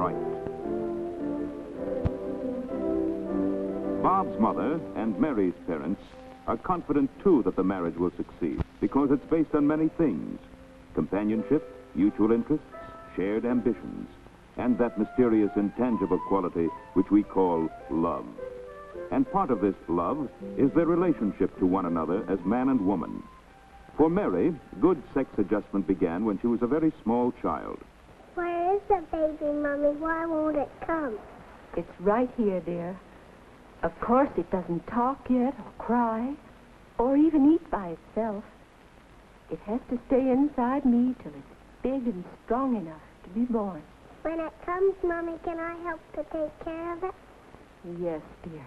right. Bob's mother and Mary's parents are confident, too, that the marriage will succeed because it's based on many things: companionship, mutual interests, shared ambitions, and that mysterious intangible quality which we call love. And part of this love is their relationship to one another as man and woman. For Mary, good sex adjustment began when she was a very small child. Where is the baby, Mommy? Why won't it come? It's right here, dear. Of course, it doesn't talk yet, or cry, or even eat by itself. It has to stay inside me till it's big and strong enough to be born. When it comes, Mommy, can I help to take care of it? Yes, dear.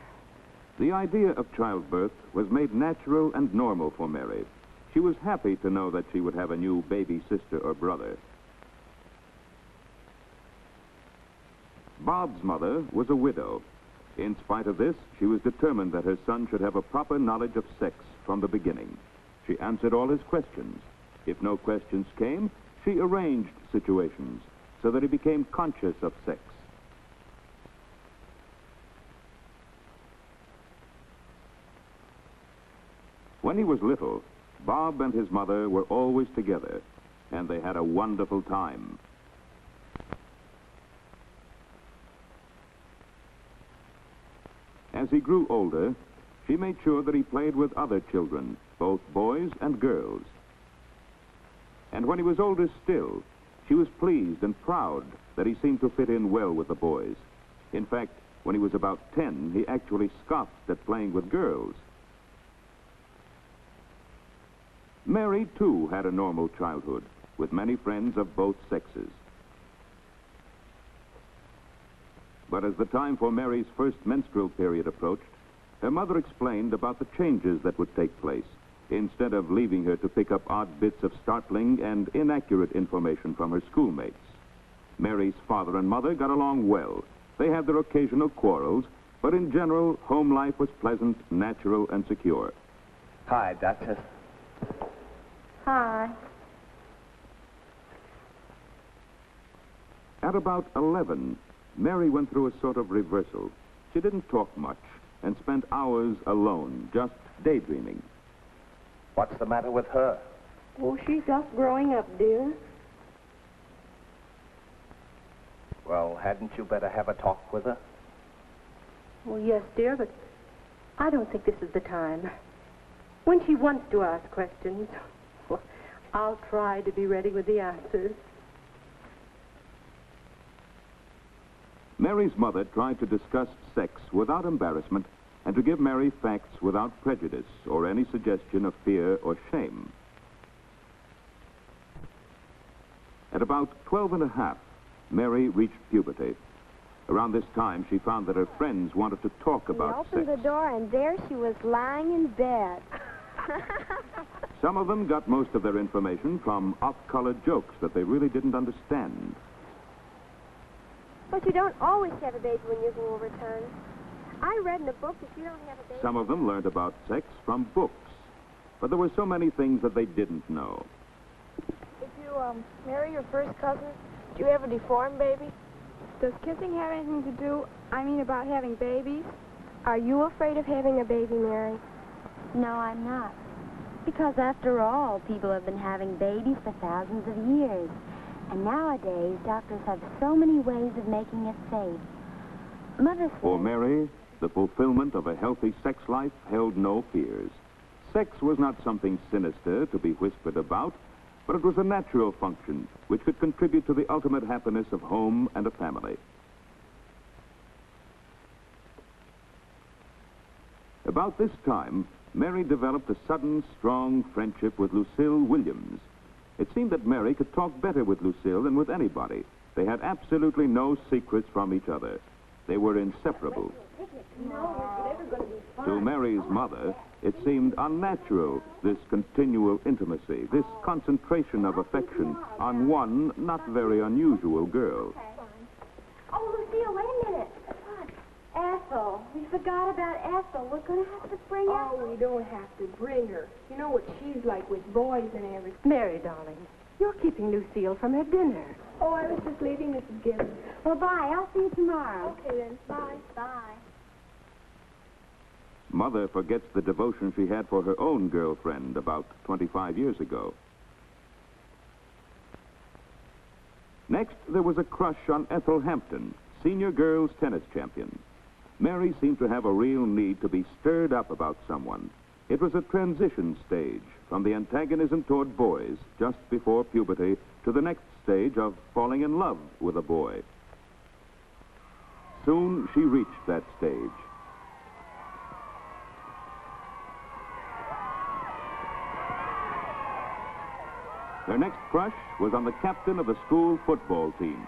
The idea of childbirth was made natural and normal for Mary. She was happy to know that she would have a new baby sister or brother. Bob's mother was a widow. In spite of this, she was determined that her son should have a proper knowledge of sex from the beginning. She answered all his questions. If no questions came, she arranged situations so that he became conscious of sex. When he was little, Bob and his mother were always together, and they had a wonderful time. As he grew older, she made sure that he played with other children, both boys and girls. And when he was older still, she was pleased and proud that he seemed to fit in well with the boys. In fact, when he was about 10, he actually scoffed at playing with girls. Mary, too, had a normal childhood, with many friends of both sexes. But as the time for Mary's first menstrual period approached, her mother explained about the changes that would take place, instead of leaving her to pick up odd bits of startling and inaccurate information from her schoolmates. Mary's father and mother got along well. They had their occasional quarrels, but in general, home life was pleasant, natural, and secure. Hi, Duchess. Hi. At about 11, Mary went through a sort of reversal. She didn't talk much and spent hours alone, just daydreaming. What's the matter with her? Oh, she's just growing up, dear. Well, hadn't you better have a talk with her? Well, yes, dear, but I don't think this is the time. When she wants to ask questions, well, I'll try to be ready with the answers. Mary's mother tried to discuss sex without embarrassment and to give Mary facts without prejudice or any suggestion of fear or shame. At about 12 and a half, Mary reached puberty. Around this time, she found that her friends wanted to talk about sex. We opened the door, and there she was lying in bed. Some of them got most of their information from off-colored jokes that they really didn't understand. But you don't always have a baby when you're over time. I read in a book that you don't have a baby. Some of them learned about sex from books, but there were so many things that they didn't know. If you marry your first cousin, do you have a deformed baby? Does kissing have anything to do, about having babies? Are you afraid of having a baby, Mary? No, I'm not. Because after all, people have been having babies for thousands of years. And nowadays, doctors have so many ways of making it safe. Mother says... For Mary, the fulfillment of a healthy sex life held no fears. Sex was not something sinister to be whispered about, but it was a natural function which could contribute to the ultimate happiness of home and a family. About this time, Mary developed a sudden, strong friendship with Lucille Williams. It seemed that Mary could talk better with Lucille than with anybody. They had absolutely no secrets from each other. They were inseparable. To Mary's mother, it seemed unnatural, this continual intimacy, this concentration of affection on one not very unusual girl. Oh, Lucille, wait a minute. Ethel. We forgot about Ethel. We're going to have to bring her. Oh, we don't have to bring her. You know what she's like with boys and everything. Mary, darling, You're keeping Lucille from her dinner. Oh, I was just leaving, Mrs. Gibbs. Well, bye. I'll see you tomorrow. Okay, then. Bye. Bye. Mother forgets the devotion she had for her own girlfriend about 25 years ago. Next, there was a crush on Ethel Hampton, senior girls tennis champion. Mary seemed to have a real need to be stirred up about someone. It was a transition stage from the antagonism toward boys just before puberty to the next stage of falling in love with a boy. Soon she reached that stage. Her next crush was on the captain of the school football team.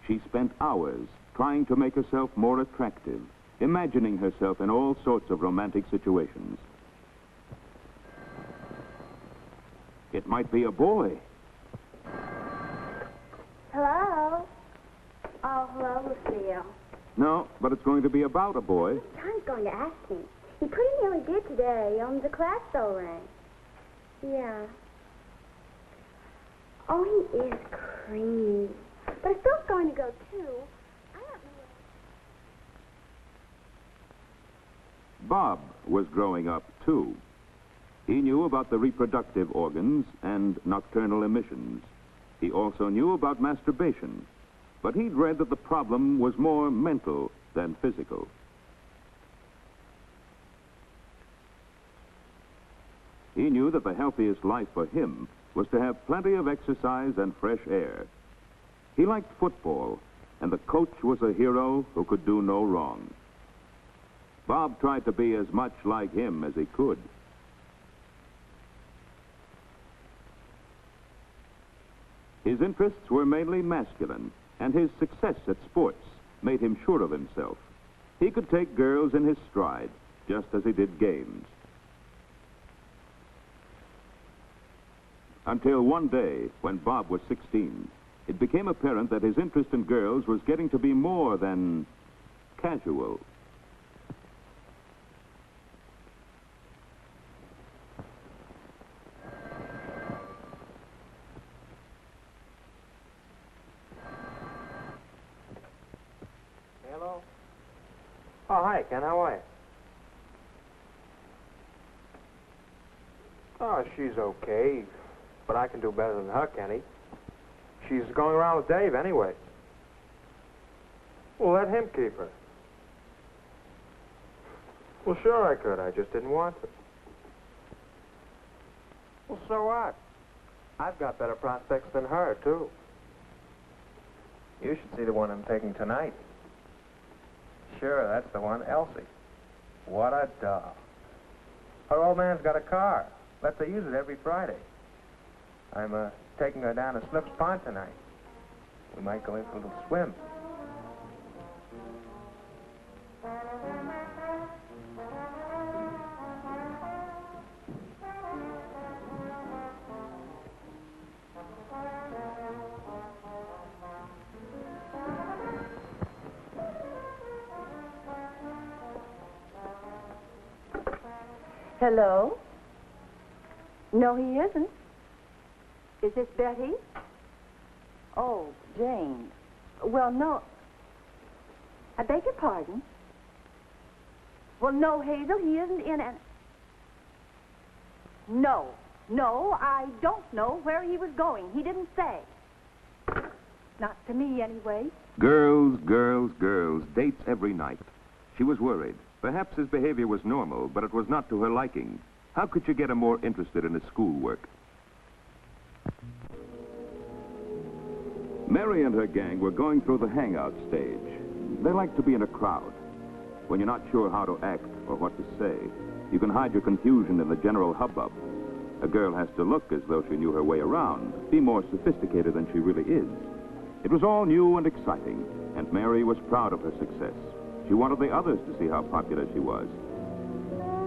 She spent hours trying to make herself more attractive, imagining herself in all sorts of romantic situations. It might be a boy. Hello? Oh, hello, Lucille. No, but it's going to be about a boy. John's going to ask me. He pretty nearly did today. The class bell rang. Yeah. Oh, he is creamy. But if Bill's going to go, too, I don't know. Bob was growing up, too. He knew about the reproductive organs and nocturnal emissions. He also knew about masturbation, but he'd read that the problem was more mental than physical. He knew that the healthiest life for him was to have plenty of exercise and fresh air. He liked football, and the coach was a hero who could do no wrong. Bob tried to be as much like him as he could. His interests were mainly masculine, and his success at sports made him sure of himself. He could take girls in his stride, just as he did games. Until one day, when Bob was 16, it became apparent that his interest in girls was getting to be more than casual. Hello? Oh, hi, Ken. How are you? Oh, she's okay. But I can do better than her, Kenny. She's going around with Dave anyway. Well, let him keep her. Well, sure I could. I just didn't want to. Well, so what? I've got better prospects than her, too. You should see the one I'm taking tonight. Sure, that's the one, Elsie. What a doll. Her old man's got a car. Lets her use it every Friday. I'm taking her down to Slip's Pond tonight. We might go in for a little swim. Hello? No, he isn't. Is this Betty? Oh, Jane. Well, no. I beg your pardon? Well, no, Hazel, he isn't in and... No, I don't know where he was going. He didn't say. Not to me, anyway. Girls, girls, girls, dates every night. She was worried. Perhaps his behavior was normal, but it was not to her liking. How could you get him more interested in his schoolwork? Mary and her gang were going through the hangout stage. They like to be in a crowd. When you're not sure how to act or what to say, you can hide your confusion in the general hubbub. A girl has to look as though she knew her way around, be more sophisticated than she really is. It was all new and exciting, and Mary was proud of her success. She wanted the others to see how popular she was.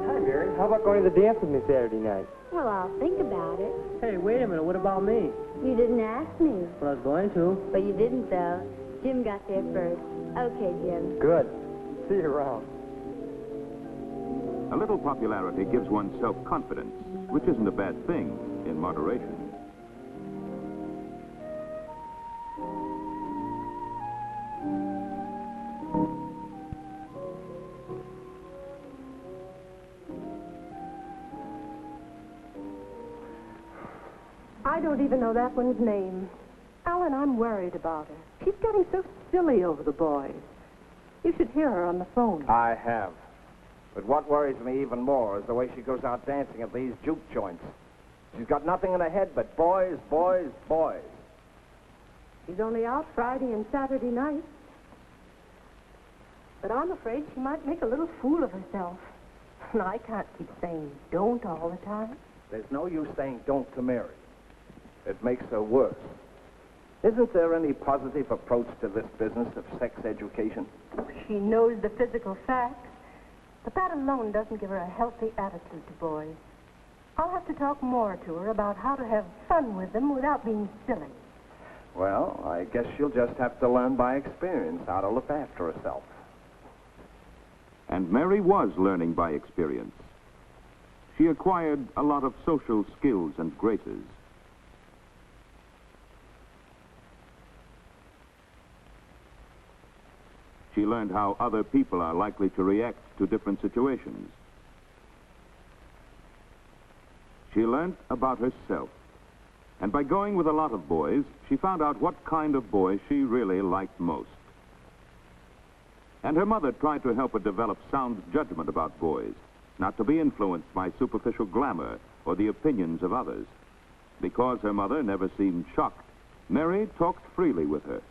Time Mary. How about going to the dance with me Saturday night? Well, I'll think about it. Hey, wait a minute. What about me? You didn't ask me. Well, I was going to. But you didn't, though. Jim got there first. Okay, Jim. Good. See you around. A little popularity gives one self-confidence, which isn't a bad thing in moderation. I don't even know that one's name. Alan, I'm worried about her. She's getting so silly over the boys. You should hear her on the phone. I have. But what worries me even more is the way she goes out dancing at these juke joints. She's got nothing in her head but boys, boys, boys. She's only out Friday and Saturday night. But I'm afraid she might make a little fool of herself. And I can't keep saying don't all the time. There's no use saying don't to Mary. It makes her worse. Isn't there any positive approach to this business of sex education? She knows the physical facts, but that alone doesn't give her a healthy attitude to boys. I'll have to talk more to her about how to have fun with them without being silly. Well, I guess she'll just have to learn by experience how to look after herself. And Mary was learning by experience. She acquired a lot of social skills and graces. She learned how other people are likely to react to different situations. She learned about herself. And by going with a lot of boys, she found out what kind of boys she really liked most. And her mother tried to help her develop sound judgment about boys, not to be influenced by superficial glamour or the opinions of others. Because her mother never seemed shocked, Mary talked freely with her.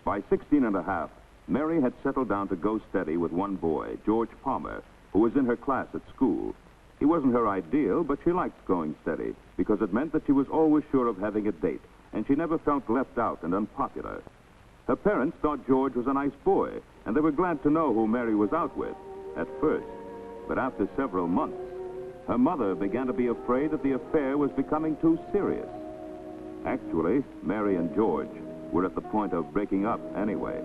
By 16 and a half, Mary had settled down to go steady with one boy, George Palmer, who was in her class at school. He wasn't her ideal, but she liked going steady because it meant that she was always sure of having a date, and she never felt left out and unpopular. Her parents thought George was a nice boy, and they were glad to know who Mary was out with at first. But after several months, her mother began to be afraid that the affair was becoming too serious. Actually, Mary and George were at the point of breaking up anyway.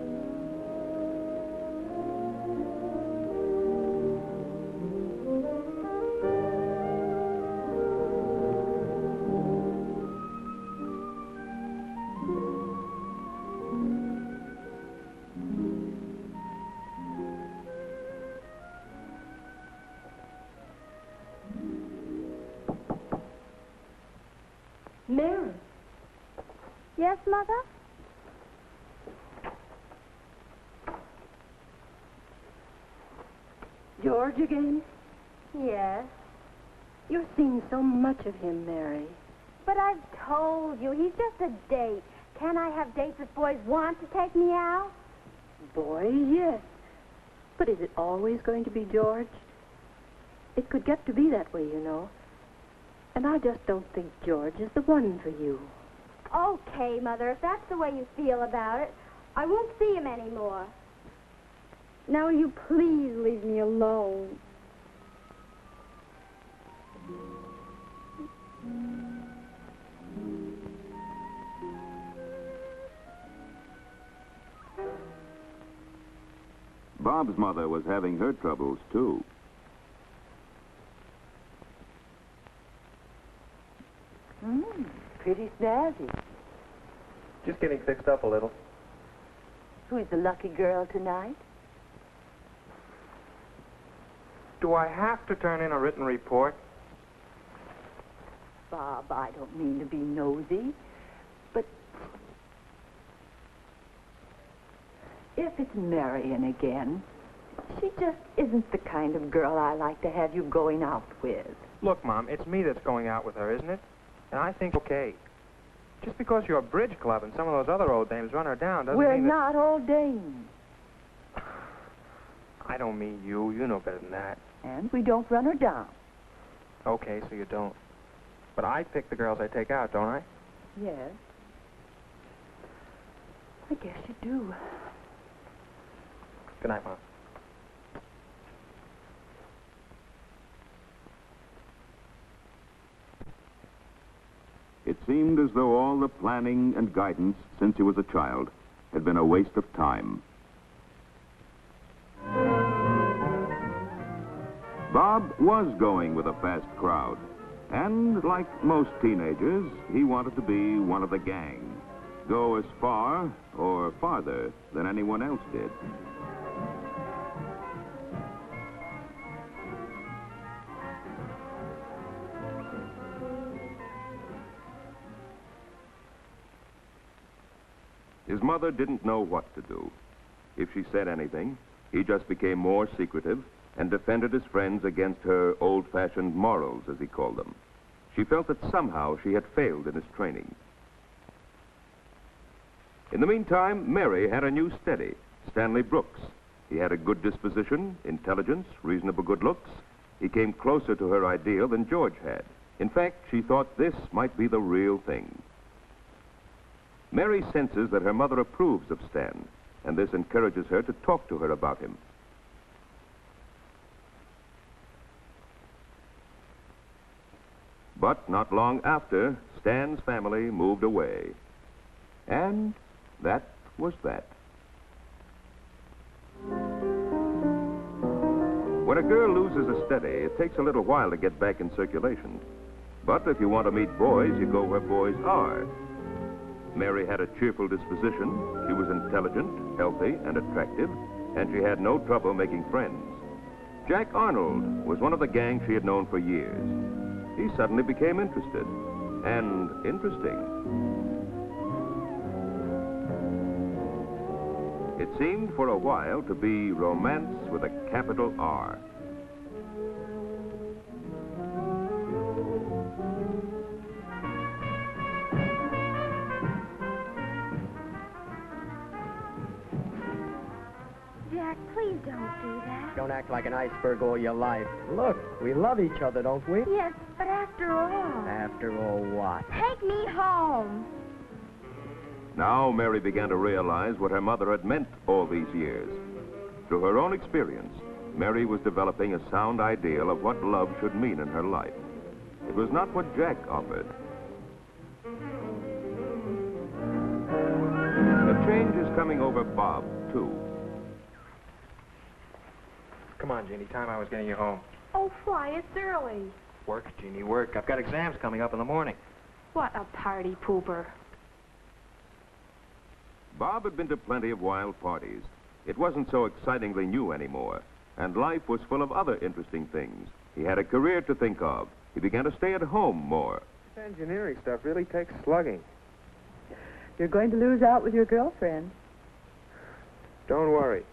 Mary. Yes, Mother? George again? Yes. You're seeing so much of him, Mary. But I've told you, he's just a date. Can I have dates if boys want to take me out? Boy, yes. But is it always going to be George? It could get to be that way, you know. And I just don't think George is the one for you. Okay, Mother, if that's the way you feel about it, I won't see him anymore. Now, will you please leave me alone? Bob's mother was having her troubles, too. Pretty snazzy. Just getting fixed up a little. Who's the lucky girl tonight? Do I have to turn in a written report? Bob, I don't mean to be nosy, but if it's Marion again, she just isn't the kind of girl I like to have you going out with. Look, Mom, it's me that's going out with her, isn't it? And I think okay. Just because you're a bridge club and some of those other old dames run her down doesn't We're mean that... not old dames. I don't mean you. You know better than that. And we don't run her down. Okay, so you don't. But I pick the girls I take out, don't I? Yes. I guess you do. Good night, Mom. It seemed as though all the planning and guidance since he was a child had been a waste of time. Bob was going with a fast crowd, and like most teenagers, he wanted to be one of the gang, go as far or farther than anyone else did. His mother didn't know what to do. If she said anything, he just became more secretive and defended his friends against her old-fashioned morals, as he called them. She felt that somehow she had failed in his training. In the meantime, Mary had a new steady, Stanley Brooks. He had a good disposition, intelligence, reasonable good looks. He came closer to her ideal than George had. In fact, she thought this might be the real thing. Mary senses that her mother approves of Stan, and this encourages her to talk to her about him. But not long after, Stan's family moved away. And that was that. When a girl loses a steady, it takes a little while to get back in circulation. But if you want to meet boys, you go where boys are. Mary had a cheerful disposition. She was intelligent, healthy, and attractive, and she had no trouble making friends. Jack Arnold was one of the gang she had known for years. He suddenly became interested, and interesting. It seemed for a while to be romance with a capital R. Jack, please don't do that. Don't act like an iceberg all your life. Look, we love each other, don't we? Yes, but after all... After all what? Take me home. Now Mary began to realize what her mother had meant all these years. Through her own experience, Mary was developing a sound ideal of what love should mean in her life. It was not what Jack offered. A change is coming over Bob, too. Come on, Jeannie. Time I was getting you home. Oh, why? It's early. Work, Jeannie, work. I've got exams coming up in the morning. What a party pooper. Bob had been to plenty of wild parties. It wasn't so excitingly new anymore, and life was full of other interesting things. He had a career to think of. He began to stay at home more. This engineering stuff really takes slugging. You're going to lose out with your girlfriend. Don't worry.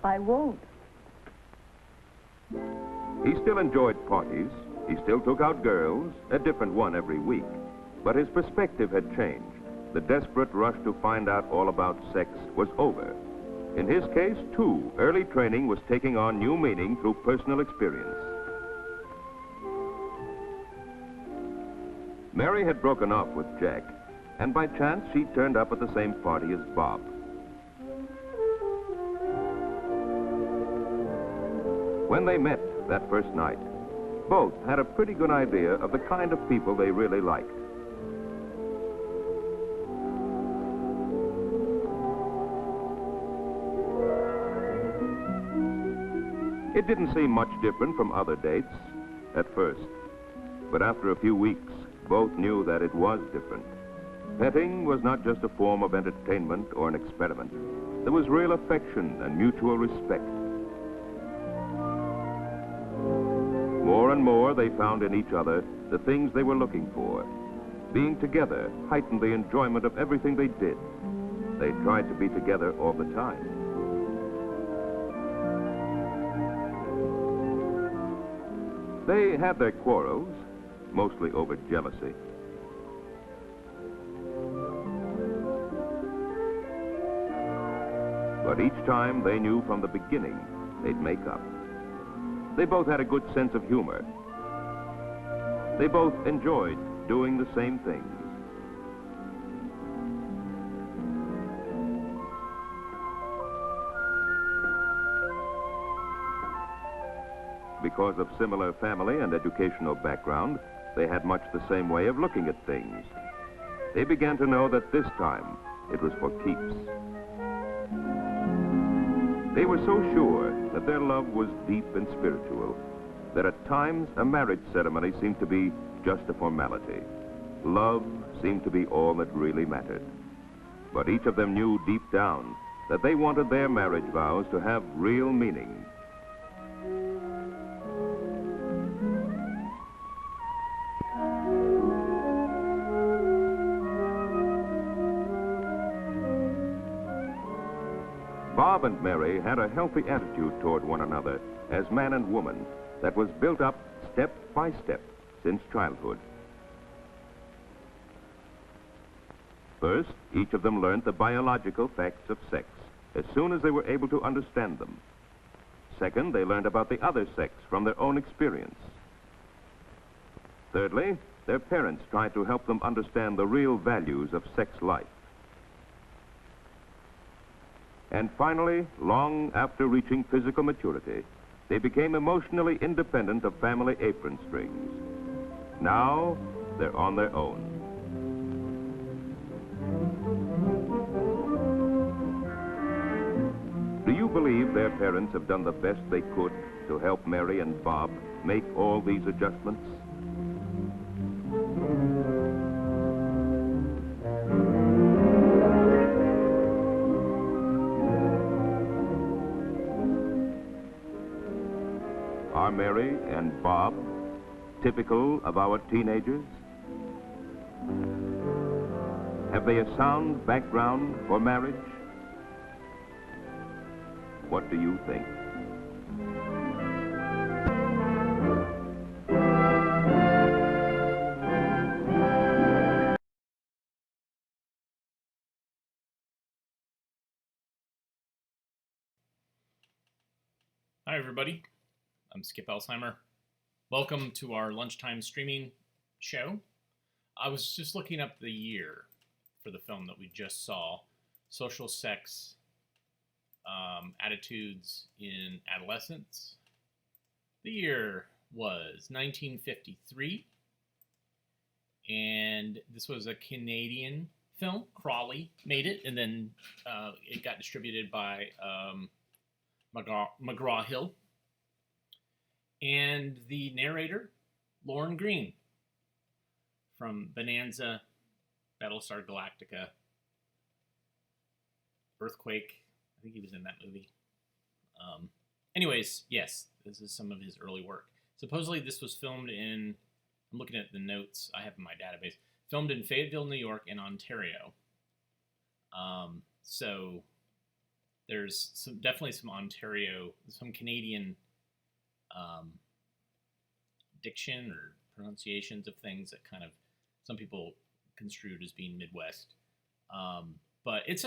I won't. He still enjoyed parties. He still took out girls, a different one every week. But his perspective had changed. The desperate rush to find out all about sex was over. In his case, too, early training was taking on new meaning through personal experience. Mary had broken off with Jack, and by chance she turned up at the same party as Bob. When they met that first night, both had a pretty good idea of the kind of people they really liked. It didn't seem much different from other dates at first, but after a few weeks, both knew that it was different. Petting was not just a form of entertainment or an experiment. There was real affection and mutual respect. More and more, they found in each other the things they were looking for. Being together heightened the enjoyment of everything they did. They tried to be together all the time. They had their quarrels, mostly over jealousy. But each time they knew from the beginning they'd make up. They both had a good sense of humor. They both enjoyed doing the same things. because of similar family and educational background, they had much the same way of looking at things. They began to know that this time it was for keeps. They were so sure that their love was deep and spiritual that at times a marriage ceremony seemed to be just a formality. Love seemed to be all that really mattered. But each of them knew deep down that they wanted their marriage vows to have real meaning. Bob and Mary had a healthy attitude toward one another as man and woman that was built up step by step since childhood. First, each of them learned the biological facts of sex as soon as they were able to understand them. Second, they learned about the other sex from their own experience. Thirdly, their parents tried to help them understand the real values of sex life. And finally, long after reaching physical maturity, they became emotionally independent of family apron strings. Now, they're on their own. Do you believe their parents have done the best they could to help Mary and Bob make all these adjustments? Are Mary and Bob typical of our teenagers? Have they a sound background for marriage? What do you think? Hi, everybody. I'm Skip Alzheimer. Welcome to our lunchtime streaming show. I was just looking up the year for the film that we just saw, Social Sex, Attitudes in Adolescence. The year was 1953, and this was a Canadian film. Crawley made it, and then it got distributed by McGraw-Hill. And the narrator, Lorne Greene, from Bonanza, Battlestar Galactica, Earthquake. I think he was in that movie. Anyways, yes, this is some of his early work. Supposedly this was filmed in, I'm looking at the notes I have in my database, filmed in Fayetteville, New York, and Ontario. So there's definitely some Ontario, some Canadian diction or pronunciations of things that kind of some people construed as being Midwest. But it's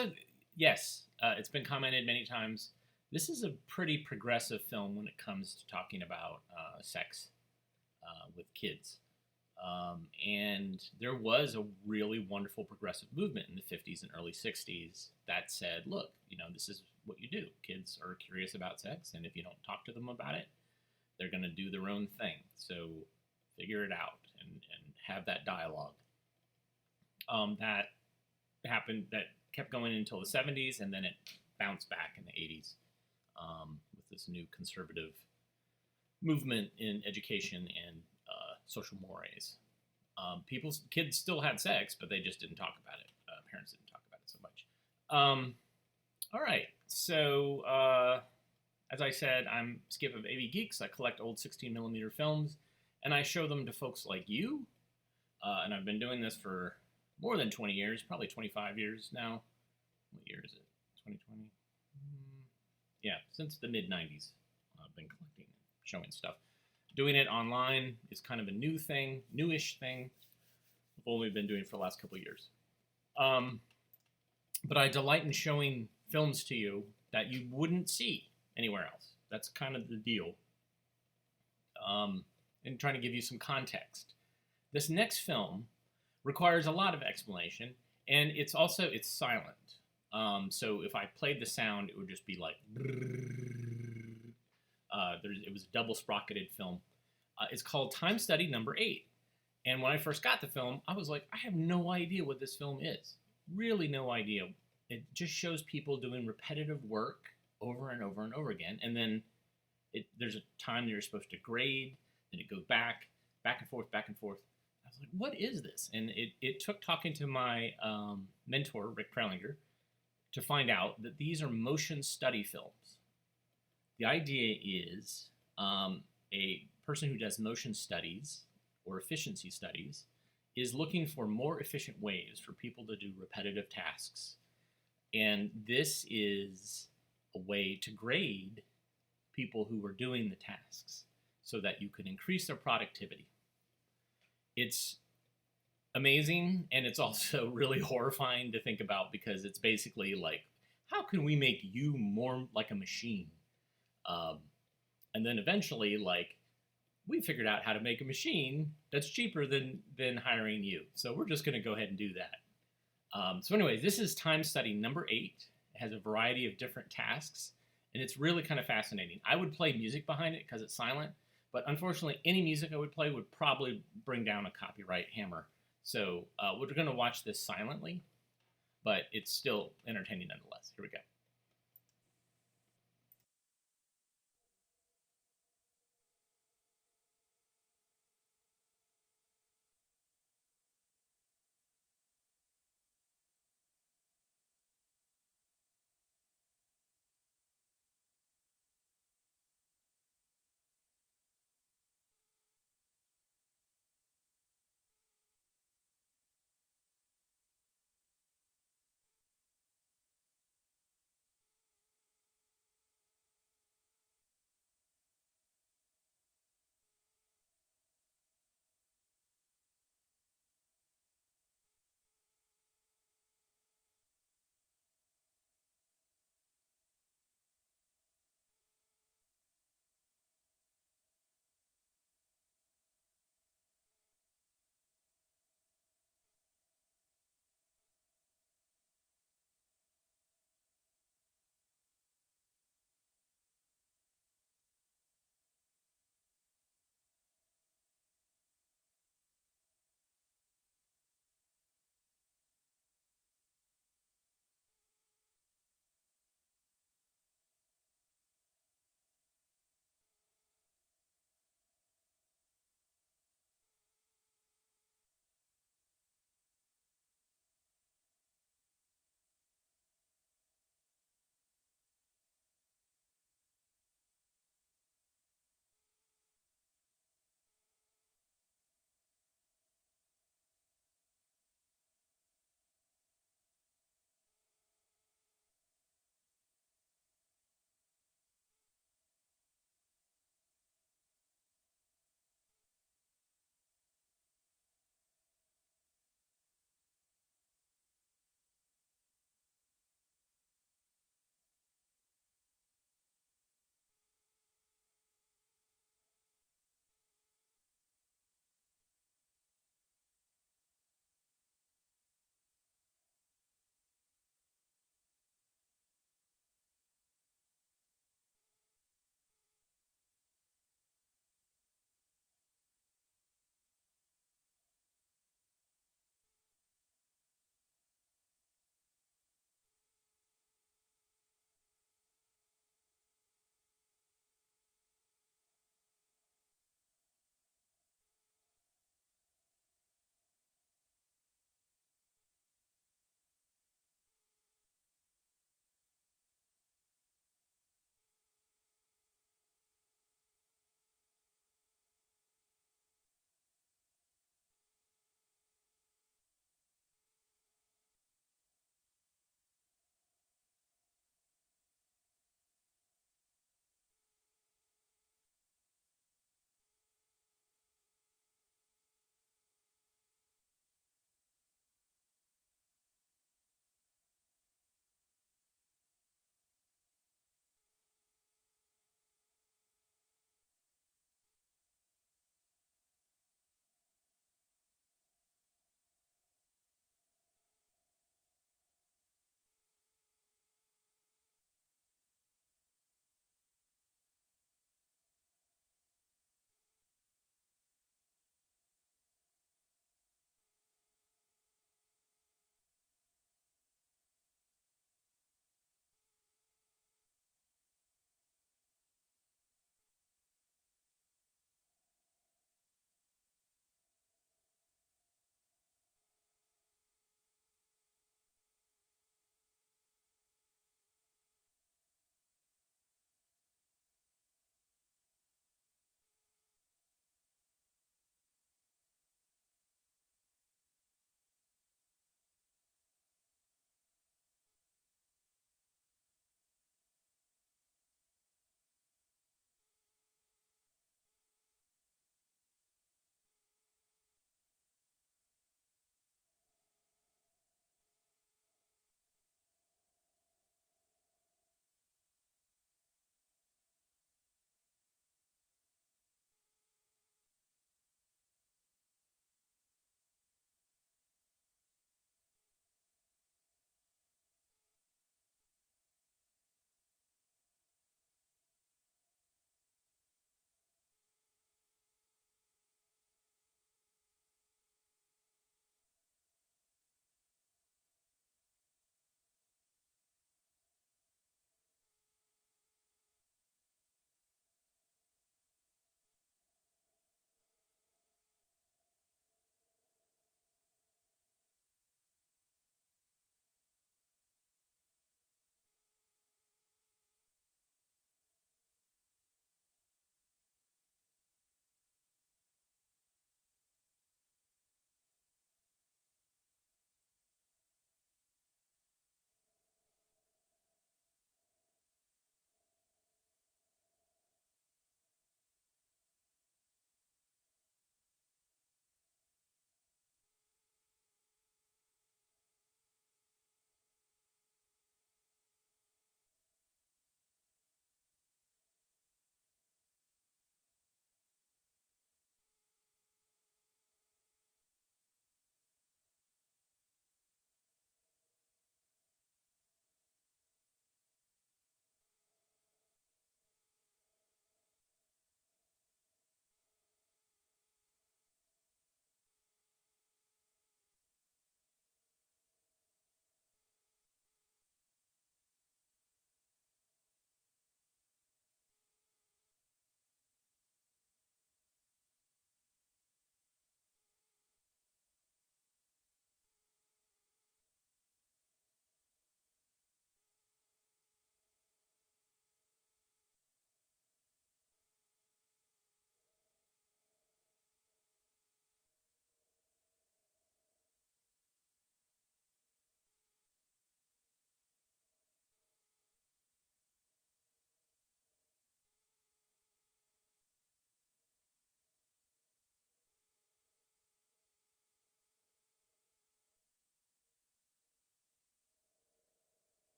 it's been commented many times. This is a pretty progressive film when it comes to talking about sex with kids. And there was a really wonderful progressive movement in the 50s and early 60s that said, look, this is what you do. Kids are curious about sex, and if you don't talk to them about it, they're going to do their own thing. So figure it out and have that dialogue. That kept going until the 70s, and then it bounced back in the 80s with this new conservative movement in education and social mores. Kids still had sex, but they just didn't talk about it. Parents didn't talk about it so much. All right, so as I said, I'm Skip of AV Geeks. I collect old 16mm films, and I show them to folks like you. And I've been doing this for more than 20 years, probably 25 years now. What year is it? 2020? Yeah, since the mid-90s, I've been collecting and showing stuff. Doing it online is kind of a new thing, newish thing. I've only been doing it for the last couple of years. But I delight in showing films to you that you wouldn't see anywhere else. That's kind of the deal. And trying to give you some context. This next film requires a lot of explanation, and it's silent. So if I played the sound, it would just be like, It was a double sprocketed film. It's called Time Study Number 8. And when I first got the film, I was like, I have no idea what this film is. Really no idea. It just shows people doing repetitive work over and over and over again. And then there's a time that you're supposed to grade, then it goes back and forth, back and forth. I was like, what is this? And it took talking to my mentor, Rick Prelinger, to find out that these are motion study films. The idea is a person who does motion studies or efficiency studies is looking for more efficient ways for people to do repetitive tasks. And this is a way to grade people who are doing the tasks so that you can increase their productivity. It's amazing, and it's also really horrifying to think about because it's basically like, how can we make you more like a machine? And then eventually, like, we figured out how to make a machine that's cheaper than hiring you. So we're just going to go ahead and do that. So anyway, this is Time Study Number 8. It has a variety of different tasks, and it's really kind of fascinating. I would play music behind it because it's silent, but unfortunately, any music I would play would probably bring down a copyright hammer. So we're going to watch this silently, but it's still entertaining nonetheless. Here we go.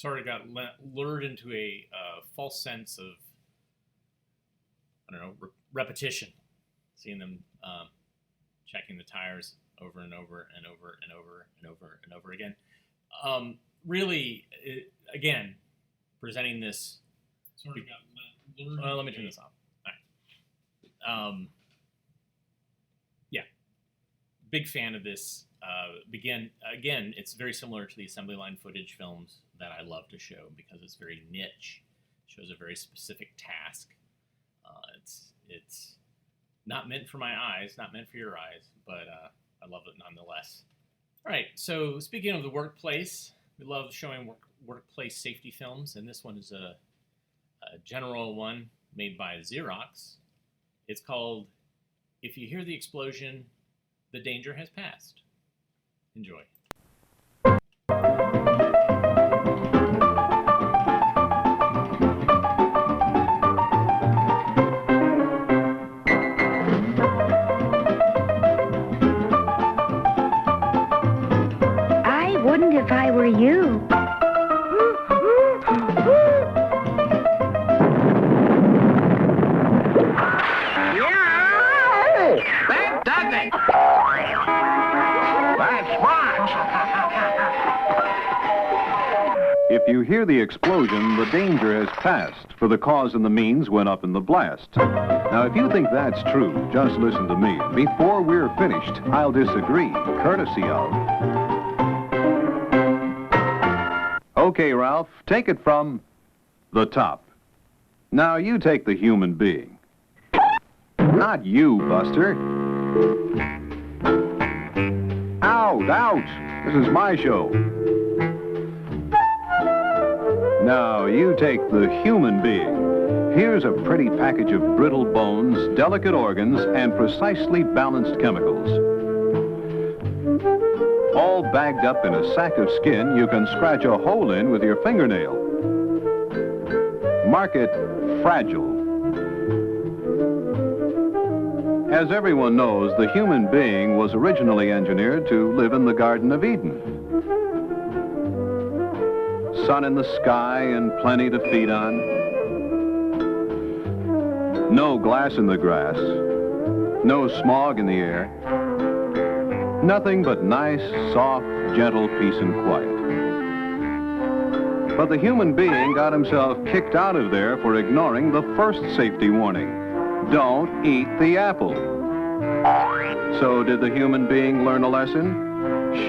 sort of got lured into a false sense of, I don't know, repetition, seeing them checking the tires over and over and over and over and over and over again. Really, again, presenting this sort of got lured. Well, let me turn this off. All right. Yeah, big fan of this. Again, it's very similar to the assembly line footage films that I love to show because it's very niche. It shows a very specific task. It's not meant for my eyes, not meant for your eyes, but I love it nonetheless. All right, so speaking of the workplace, we love showing workplace safety films, and this one is a general one made by Xerox. It's called If You Hear the Explosion, the Danger Has Passed. Enjoy. I wouldn't if I were you. That does it! That's smart! If you hear the explosion, the danger has passed, for the cause and the means went up in the blast. Now, if you think that's true, just listen to me. Before we're finished, I'll disagree, courtesy of... Okay, Ralph, take it from the top. Now, you take the human being. Not you, Buster. Out, out! This is my show. Now, you take the human being. Here's a pretty package of brittle bones, delicate organs, and precisely balanced chemicals. All bagged up in a sack of skin you can scratch a hole in with your fingernail. Mark it fragile. As everyone knows, the human being was originally engineered to live in the Garden of Eden. Sun in the sky and plenty to feed on. No glass in the grass. No smog in the air. Nothing but nice, soft, gentle peace and quiet. But the human being got himself kicked out of there for ignoring the first safety warning. Don't eat the apple. So did the human being learn a lesson?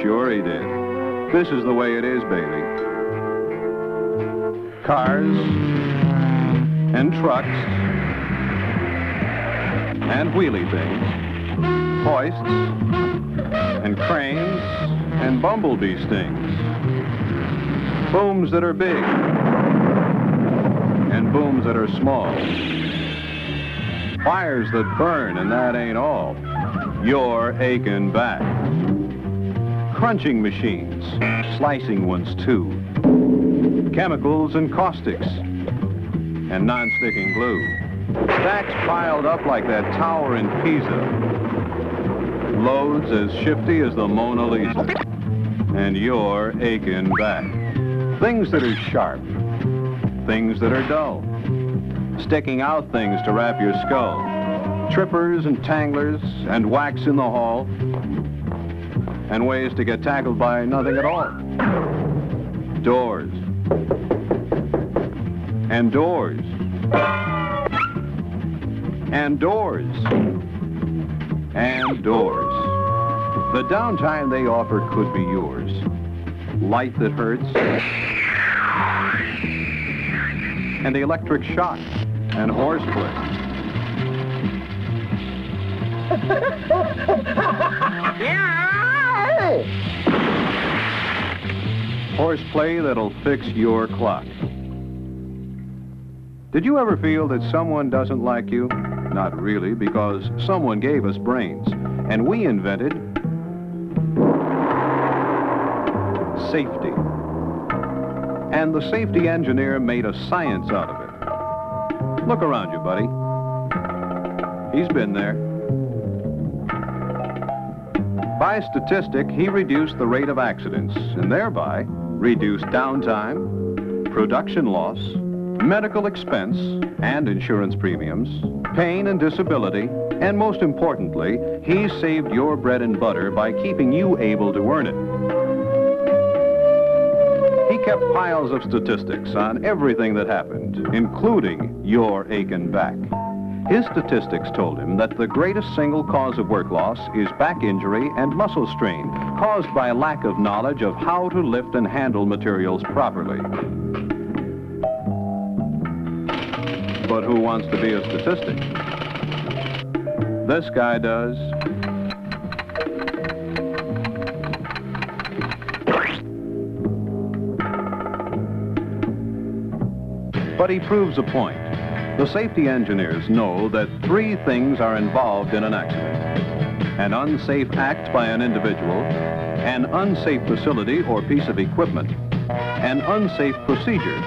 Sure he did. This is the way it is, baby. Cars and trucks and wheelie things, hoists and cranes and bumblebee stings, booms that are big and booms that are small, fires that burn, and that ain't all. You're aching back. Crunching machines, slicing ones too, chemicals and caustics, and non-sticking glue. Stacks piled up like that tower in Pisa. Loads as shifty as the Mona Lisa. And you're aching back. Things that are sharp, things that are dull, sticking out things to wrap your skull, trippers and tanglers and wax in the hall, and ways to get tackled by nothing at all. Doors. And doors. And doors. And doors. The downtime they offer could be yours. Light that hurts. And the electric shock. And horseplay. Horseplay that'll fix your clock. Did you ever feel that someone doesn't like you? Not really, because someone gave us brains, and we invented safety. And the safety engineer made a science out of it. Look around you, buddy. He's been there. By statistic, he reduced the rate of accidents, and thereby reduced downtime, production loss, medical expense and insurance premiums, pain and disability, and most importantly, he's saved your bread and butter by keeping you able to earn it. He kept piles of statistics on everything that happened, including your aching back. His statistics told him that the greatest single cause of work loss is back injury and muscle strain caused by lack of knowledge of how to lift and handle materials properly. But who wants to be a statistic? This guy does. But he proves a point. The safety engineers know that 3 things are involved in an accident: an unsafe act by an individual, an unsafe facility or piece of equipment, an unsafe procedure.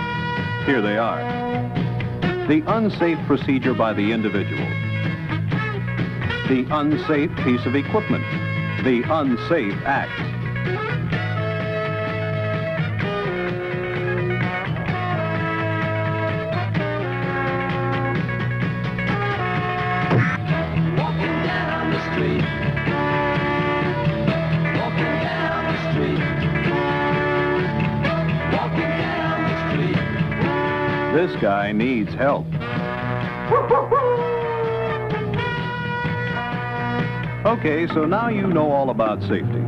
Here they are. The unsafe procedure by the individual, the unsafe piece of equipment, the unsafe act. This guy needs help. Okay, so now you know all about safety.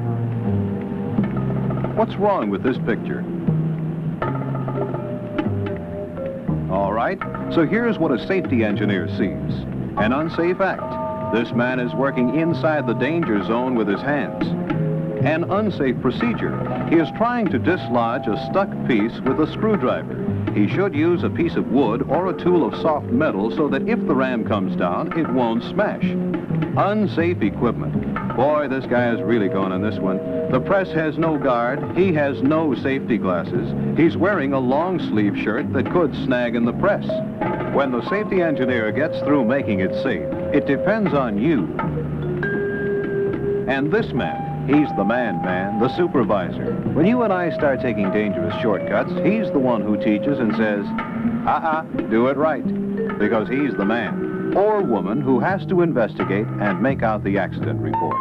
What's wrong with this picture? All right, so here's what a safety engineer sees: an unsafe act. This man is working inside the danger zone with his hands. An unsafe procedure. He is trying to dislodge a stuck piece with a screwdriver. He should use a piece of wood or a tool of soft metal so that if the ram comes down, it won't smash. Unsafe equipment. Boy, this guy is really going on this one. The press has no guard. He has no safety glasses. He's wearing a long sleeve shirt that could snag in the press. When the safety engineer gets through making it safe, it depends on you. And this man, he's the man, the supervisor. When you and I start taking dangerous shortcuts, he's the one who teaches and says, do it right, because he's the man or woman who has to investigate and make out the accident report.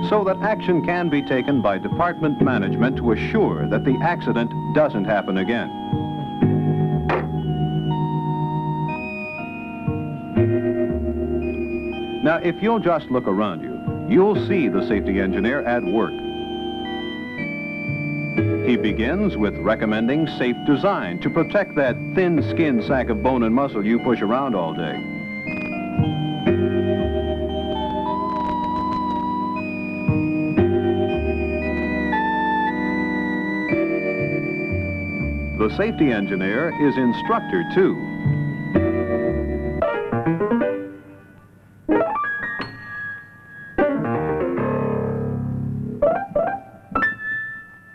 So that action can be taken by department management to assure that the accident doesn't happen again. Now, if you'll just look around you, you'll see the safety engineer at work. He begins with recommending safe design to protect that thin-skinned sack of bone and muscle you push around all day. The safety engineer is instructor, too.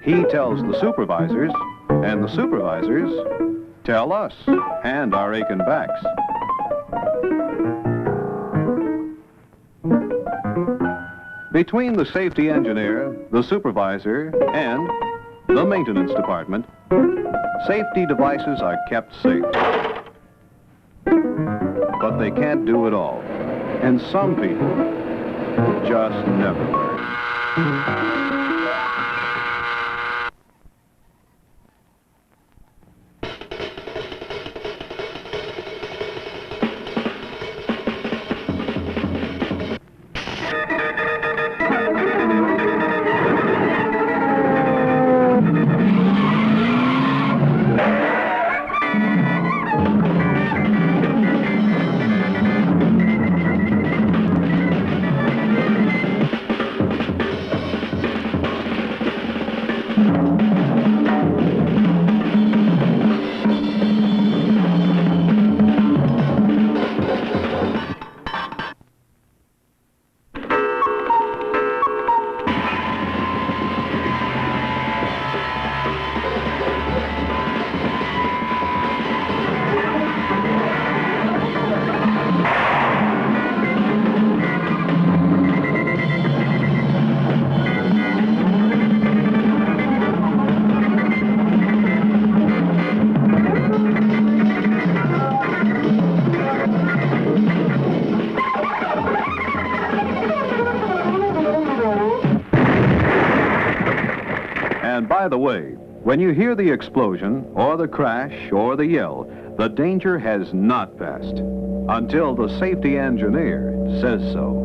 He tells the supervisors, and the supervisors tell us and our aching backs. Between the safety engineer, the supervisor, and the maintenance department, safety devices are kept safe. But they can't do it all. And some people just never learn. By the way, when you hear the explosion, or the crash, or the yell, the danger has not passed until the safety engineer says so.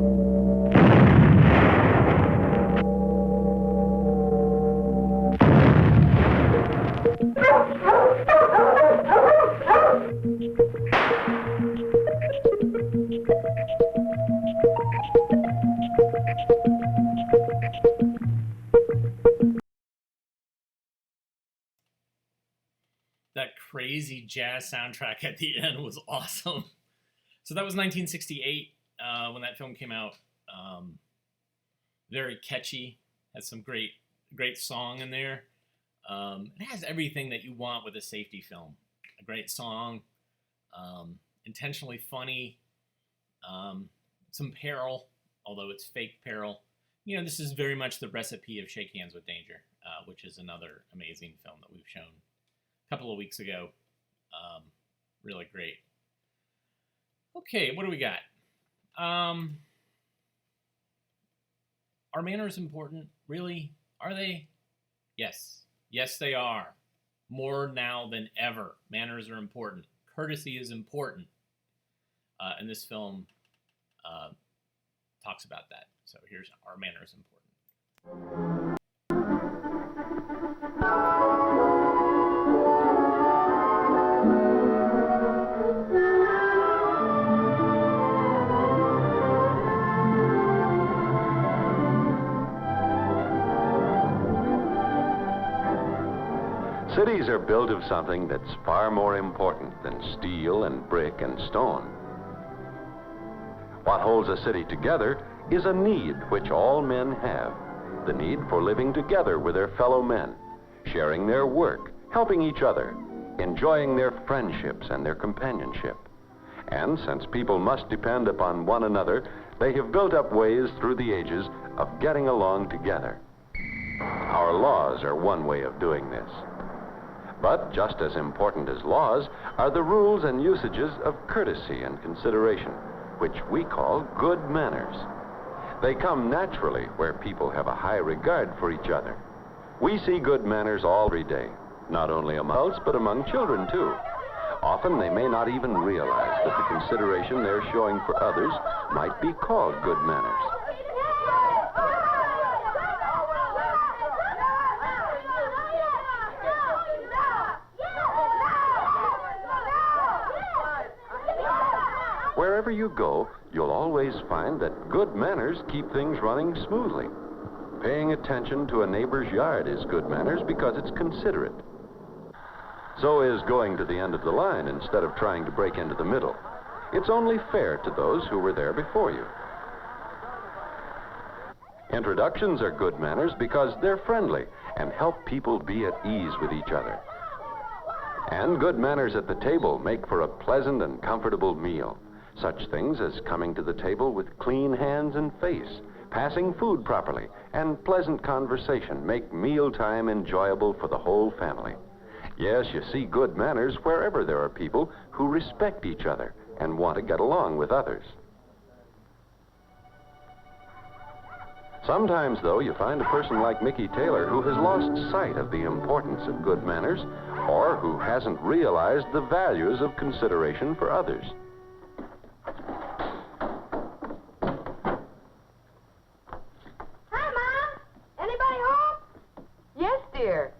That crazy jazz soundtrack at the end was awesome. So that was 1968 when that film came out. Very catchy. Has some great song in there. It has everything that you want with a safety film. A great song, intentionally funny, some peril, although it's fake peril. You know, this is very much the recipe of Shake Hands with Danger, which is another amazing film that we've shown a couple of weeks ago. Really great. Okay, what do we got? Are manners important? Really? Are they? Yes. Yes, they are. More now than ever. Manners are important. Courtesy is important. And this film talks about that. So here's Are Manners Important? Cities are built of something that's far more important than steel and brick and stone. What holds a city together is a need which all men have. The need for living together with their fellow men, sharing their work, helping each other, enjoying their friendships and their companionship. And since people must depend upon one another, they have built up ways through the ages of getting along together. Our laws are one way of doing this. But just as important as laws are the rules and usages of courtesy and consideration, which we call good manners. They come naturally where people have a high regard for each other. We see good manners every day, not only among adults, but among children too. Often they may not even realize that the consideration they're showing for others might be called good manners. Wherever you go, you'll always find that good manners keep things running smoothly. Paying attention to a neighbor's yard is good manners because it's considerate. So is going to the end of the line instead of trying to break into the middle. It's only fair to those who were there before you. Introductions are good manners because they're friendly and help people be at ease with each other. And good manners at the table make for a pleasant and comfortable meal. Such things as coming to the table with clean hands and face, passing food properly, and pleasant conversation make mealtime enjoyable for the whole family. Yes, you see good manners wherever there are people who respect each other and want to get along with others. Sometimes, though, you find a person like Mickey Taylor who has lost sight of the importance of good manners or who hasn't realized the values of consideration for others.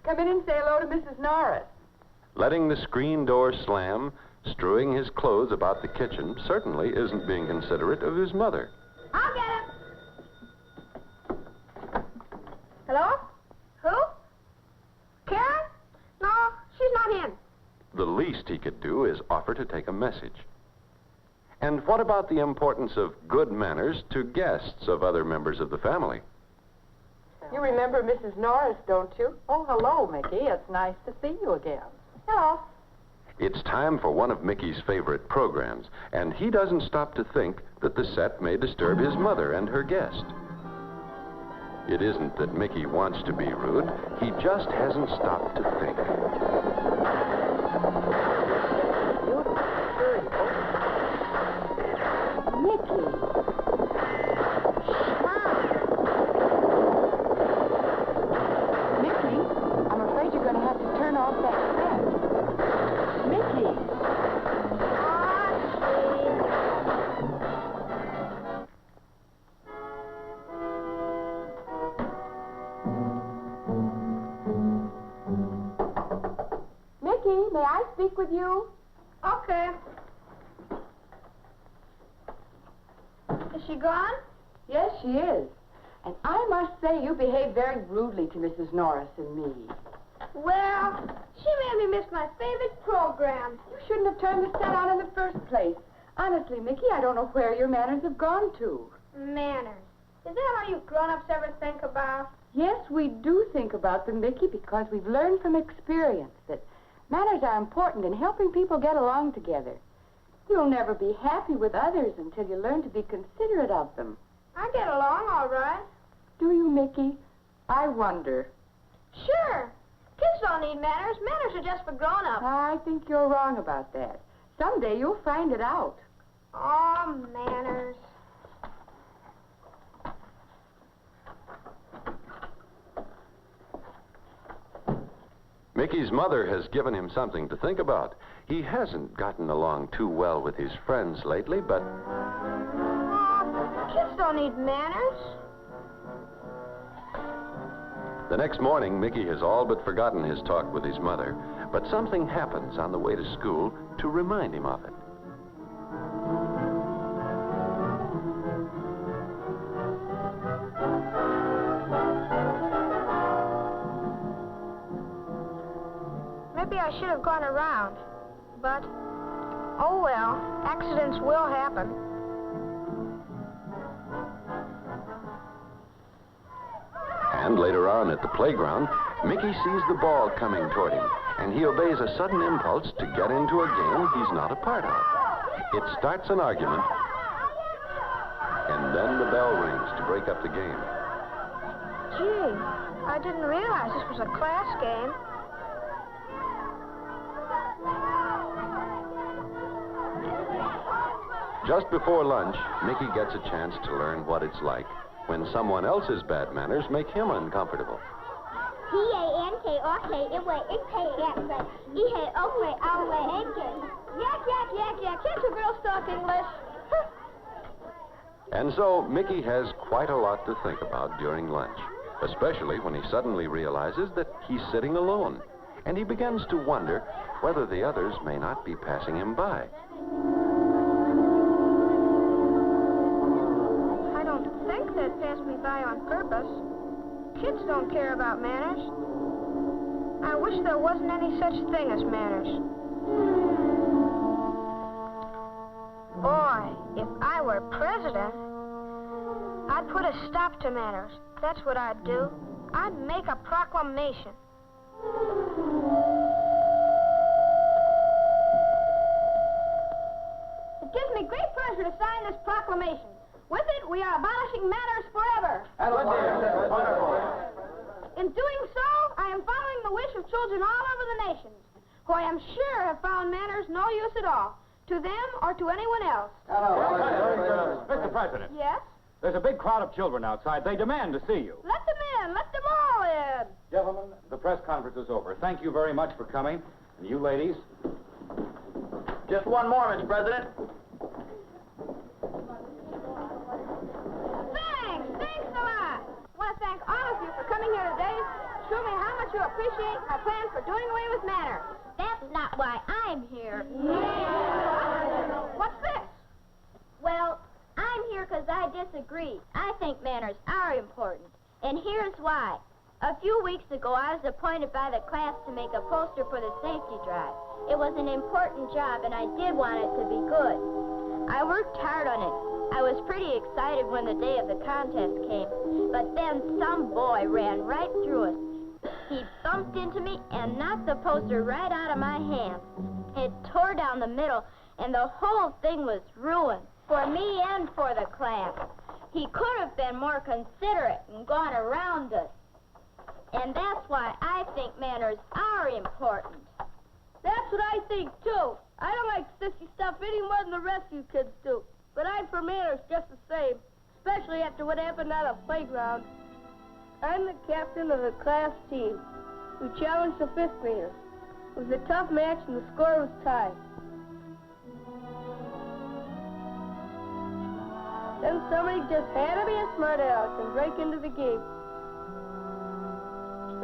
Come in and say hello to Mrs. Norris. Letting the screen door slam, strewing his clothes about the kitchen, certainly isn't being considerate of his mother. I'll get him. Hello? Who? Karen? No, she's not in. The least he could do is offer to take a message. And what about the importance of good manners to guests of other members of the family? You remember Mrs. Norris, don't you? Oh, hello, Mickey. It's nice to see you again. Hello. It's time for one of Mickey's favorite programs, and he doesn't stop to think that the set may disturb his mother and her guest. It isn't that Mickey wants to be rude. He just hasn't stopped to think. speak with you? Okay. Is she gone? Yes, she is. And I must say you behave very rudely to Mrs. Norris and me. Well, she made me miss my favorite program. You shouldn't have turned the set on in the first place. Honestly, Mickey, I don't know where your manners have gone to. Manners. Is that all you grown-ups ever think about? Yes, we do think about them, Mickey, because we've learned from experience that manners are important in helping people get along together. You'll never be happy with others until you learn to be considerate of them. I get along all right. Do you, Mickey? I wonder. Sure. Kids don't need manners. Manners are just for grown-ups. I think you're wrong about that. Someday you'll find it out. Oh, manners. Mickey's mother has given him something to think about. He hasn't gotten along too well with his friends lately, but... Kids don't need manners. The next morning, Mickey has all but forgotten his talk with his mother, but something happens on the way to school to remind him of it. Maybe I should have gone around, but, oh well, accidents will happen. And later on at the playground, Mickey sees the ball coming toward him, and he obeys a sudden impulse to get into a game he's not a part of. It starts an argument, and then the bell rings to break up the game. Gee, I didn't realize this was a class game. Just before lunch, Mickey gets a chance to learn what it's like when someone else's bad manners make him uncomfortable. Yak. Can't you girls talk English? And so Mickey has quite a lot to think about during lunch, especially when he suddenly realizes that he's sitting alone, and he begins to wonder whether the others may not be passing him by. I don't think they'd pass me by on purpose. Kids don't care about manners. I wish there wasn't any such thing as manners. Boy, if I were president, I'd put a stop to manners. That's what I'd do. I'd make a proclamation. It gives me great pleasure to sign this proclamation. With it, we are abolishing manners forever. In doing so, I am following the wish of children all over the nations, who I am sure have found manners no use at all, to them or to anyone else. Mr. President. Yes? There's a big crowd of children outside. They demand to see you. Let them in. Let them all in. Gentlemen, the press conference is over. Thank you very much for coming. And you ladies. Just one more, Mr. President. Thanks a lot. I want to thank all of you for coming here today. Show me how much you appreciate my plan for doing away with manners. That's not why I'm here. What's this? Well, I'm here because I disagree. I think manners are important. And here's why. A few weeks ago, I was appointed by the class to make a poster for the safety drive. It was an important job, and I did want it to be good. I worked hard on it. I was pretty excited when the day of the contest came. But then some boy ran right through us. He bumped into me and knocked the poster right out of my hand. It tore down the middle, and the whole thing was ruined. For me and for the class. He could have been more considerate and gone around us. And that's why I think manners are important. That's what I think, too. I don't like sissy stuff any more than the rest of you kids do. But I'm for manners just the same, especially after what happened on the playground. I'm the captain of the class team who challenged the fifth graders. It was a tough match and the score was tied. Then somebody just had to be a smart aleck and break into the game.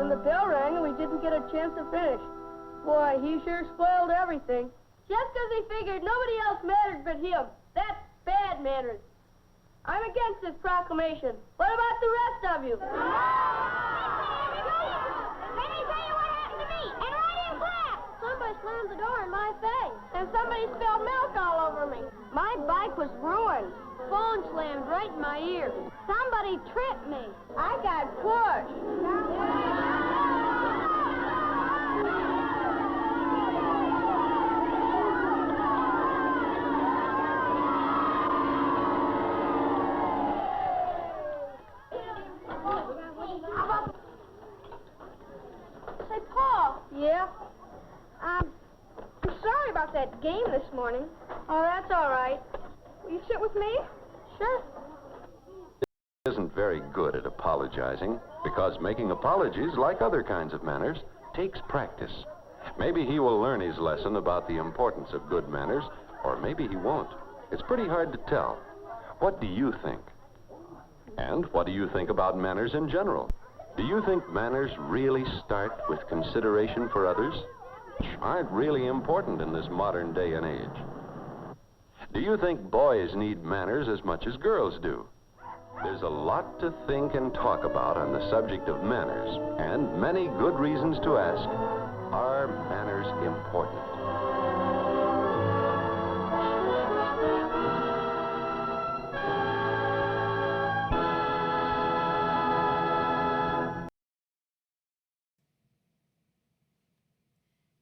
Then the bell rang and we didn't get a chance to finish. Boy, he sure spoiled everything. Just 'cause he figured nobody else mattered but him. That's bad manners. I'm against this proclamation. What about the rest of you? Let me tell you what happened to me, and right in class. Somebody slammed the door in my face, and somebody spilled milk all over me. My bike was ruined. Phone slammed right in my ear. Somebody tripped me. I got pushed. Say, Paul. Yeah? I'm sorry about that game this morning. Oh, that's all right. Will you sit with me? Sure. Isn't very good at apologizing because making apologies, like other kinds of manners, takes practice. Maybe he will learn his lesson about the importance of good manners, or maybe he won't. It's pretty hard to tell. What do you think? And what do you think about manners in general? Do you think manners really start with consideration for others? Aren't really important in this modern day and age? Do you think boys need manners as much as girls do? There's a lot to think and talk about on the subject of manners, and many good reasons to ask, are manners important?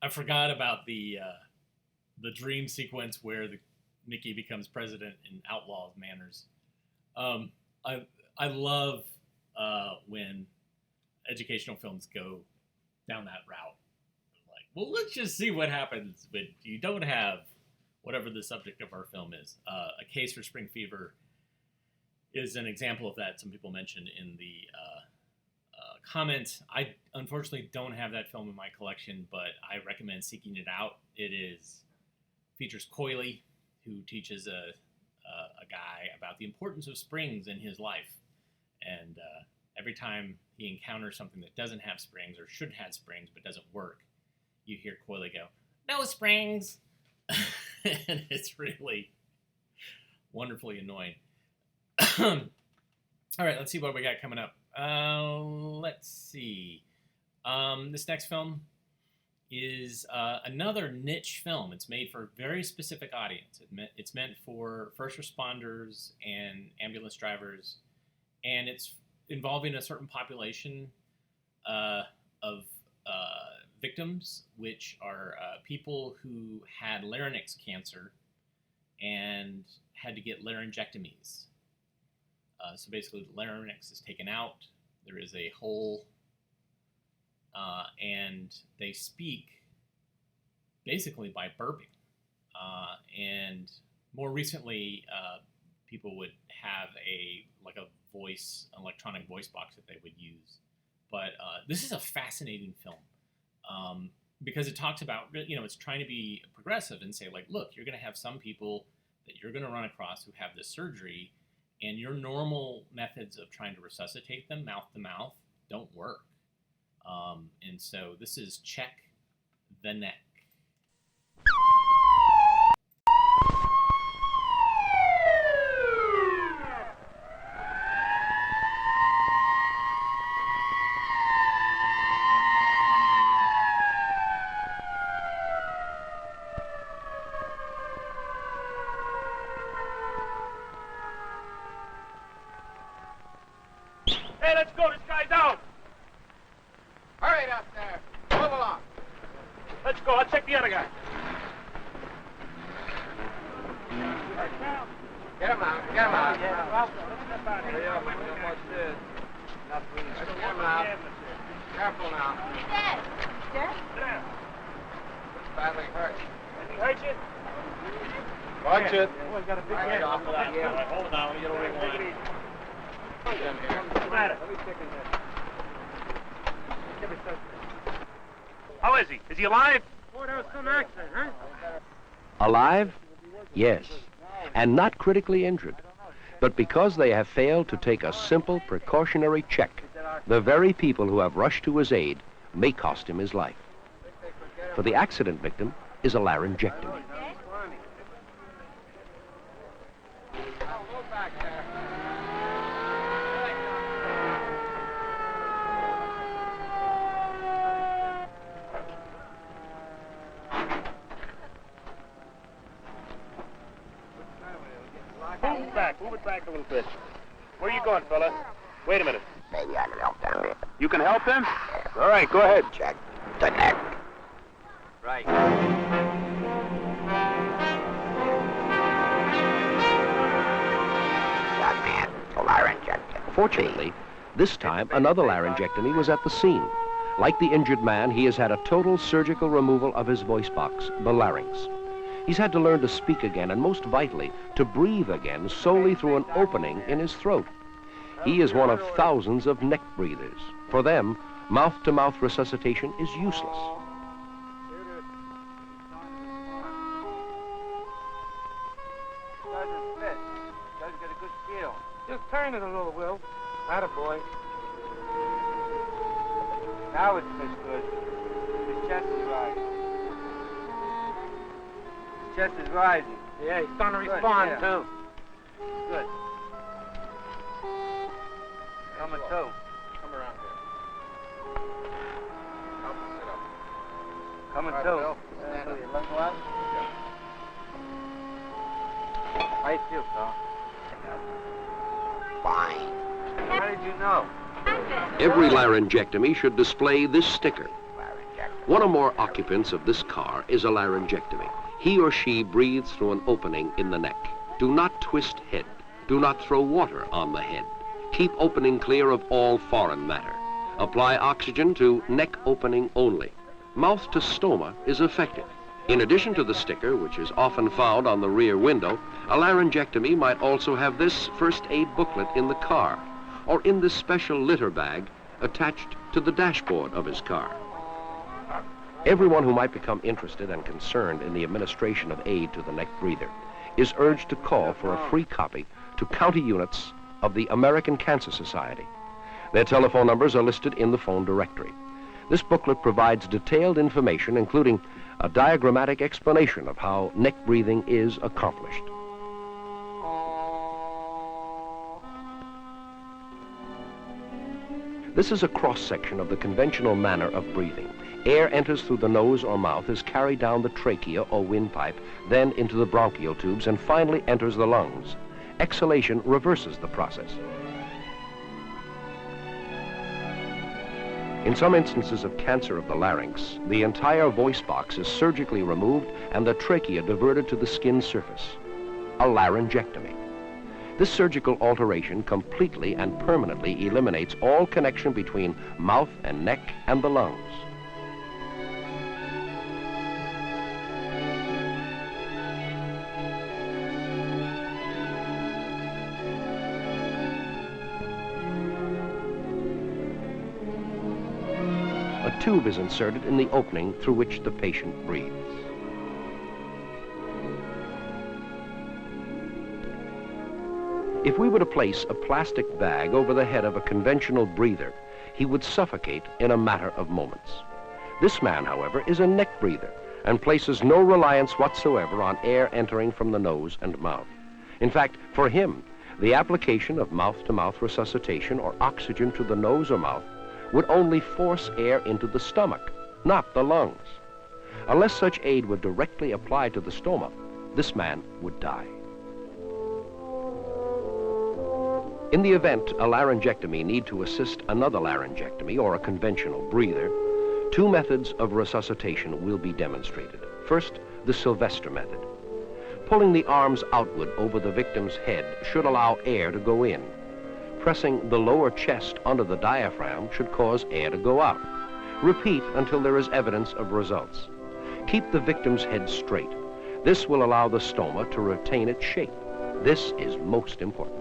I forgot about the dream sequence where Mickey becomes president and outlaws manners. I love when educational films go down that route. Like, well, let's just see what happens when you don't have whatever the subject of our film is. A Case for Spring Fever is an example of that. Some people mentioned in the comments. I unfortunately don't have that film in my collection, but I recommend seeking it out. Features Coyley, who teaches a guy about the importance of springs in his life. And every time he encounters something that doesn't have springs or should have springs but doesn't work, you hear Coyley go, "No springs!" And it's really wonderfully annoying. All right, let's see what we got coming up. Let's see. This next film is another niche film. It's made for a very specific audience. It's meant for first responders and ambulance drivers, and it's involving a certain population of victims, which are people who had larynx cancer and had to get laryngectomies. So basically, the larynx is taken out. There is a hole, and they speak basically by burping. And more recently, people would have an electronic voice box that they would use. But this is a fascinating film because it talks about, it's trying to be progressive and say, like, look, you're going to have some people that you're going to run across who have this surgery, and your normal methods of trying to resuscitate them mouth to mouth don't work. And so this is Check the Neck. Hey, let's go. This guy's out. Hurry up there. Move along. Let's go. I'll check the other guy. Get him out. Get him out. Get him out. Careful now. He's dead. Sir? Badly hurt. Did he hurt you? Watch it. Boy's got a big head. off of that. Yeah. Hold it down. You don't ring one. What's the matter? How is he? Is he alive? Boy, there was some accident, huh? Alive? Yes. And not critically injured. But because they have failed to take a simple precautionary check, the very people who have rushed to his aid may cost him his life. For the accident victim is a laryngectomy. Move it back a little bit. Where are you going, fella? Wait a minute. Maybe I can help them. You can help them? All right, go ahead. Check the neck. Right. That man, a laryngectomy. Fortunately, this time another laryngectomy was at the scene. Like the injured man, he has had a total surgical removal of his voice box, the larynx. He's had to learn to speak again, and most vitally, to breathe again solely through an opening in his throat. He is one of thousands of neck breathers. For them, mouth-to-mouth resuscitation is useless. Doesn't fit. Doesn't get a good feel. Just turn it a little, Will. Attaboy. Now it fits good. His chest is rising. His chest is rising. Yeah, he's starting to respond, too. Good. Coming, too. Come around here. Help him sit up. Coming, too. Stand up. Let go out. How you feel, pal? Fine. How did you know? Every laryngectomy should display this sticker. One or more occupants of this car is a laryngectomy. He or she breathes through an opening in the neck. Do not twist head. Do not throw water on the head. Keep opening clear of all foreign matter. Apply oxygen to neck opening only. Mouth to stoma is effective. In addition to the sticker, which is often found on the rear window, a laryngectomy might also have this first aid booklet in the car, or in this special litter bag attached to the dashboard of his car. Everyone who might become interested and concerned in the administration of aid to the neck breather is urged to call for a free copy to county units of the American Cancer Society. Their telephone numbers are listed in the phone directory. This booklet provides detailed information, including a diagrammatic explanation of how neck breathing is accomplished. This is a cross-section of the conventional manner of breathing. Air enters through the nose or mouth, is carried down the trachea or windpipe, then into the bronchial tubes, and finally enters the lungs. Exhalation reverses the process. In some instances of cancer of the larynx, the entire voice box is surgically removed and the trachea diverted to the skin surface. A laryngectomy. This surgical alteration completely and permanently eliminates all connection between mouth and neck and the lungs. A tube is inserted in the opening through which the patient breathes. If we were to place a plastic bag over the head of a conventional breather, he would suffocate in a matter of moments. This man, however, is a neck breather and places no reliance whatsoever on air entering from the nose and mouth. In fact, for him, the application of mouth-to-mouth resuscitation or oxygen to the nose or mouth would only force air into the stomach, not the lungs. Unless such aid were directly applied to the stoma, this man would die. In the event a laryngectomy need to assist another laryngectomy or a conventional breather, two methods of resuscitation will be demonstrated. First, the Sylvester method. Pulling the arms outward over the victim's head should allow air to go in. Pressing the lower chest under the diaphragm should cause air to go out. Repeat until there is evidence of results. Keep the victim's head straight. This will allow the stoma to retain its shape. This is most important.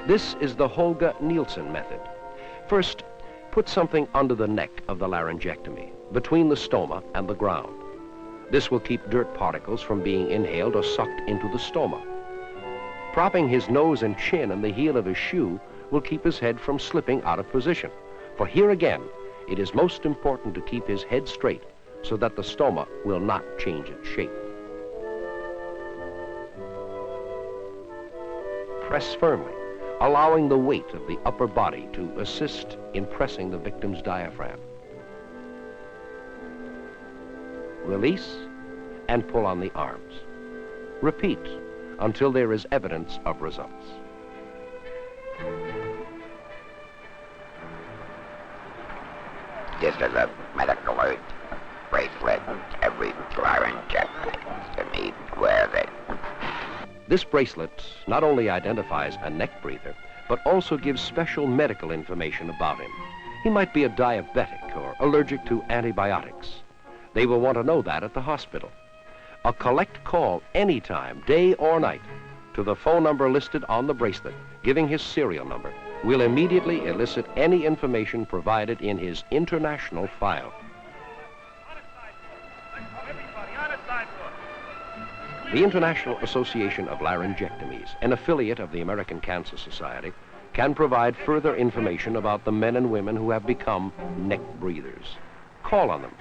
This is the Holga-Nielsen method. First, put something under the neck of the laryngectomy, between the stoma and the ground. This will keep dirt particles from being inhaled or sucked into the stoma. Propping his nose and chin and the heel of his shoe will keep his head from slipping out of position. For here again, it is most important to keep his head straight so that the stoma will not change its shape. Press firmly, allowing the weight of the upper body to assist in pressing the victim's diaphragm. Release and pull on the arms. Repeat until there is evidence of results. This is a medical bracelet. Every laryngectomy wears it. This bracelet not only identifies a neck breather, but also gives special medical information about him. He might be a diabetic or allergic to antibiotics. They will want to know that at the hospital. A collect call anytime, day or night, to the phone number listed on the bracelet, giving his serial number, will immediately elicit any information provided in his international file. The International Association of Laryngectomies, an affiliate of the American Cancer Society, can provide further information about the men and women who have become neck breathers. Call on them.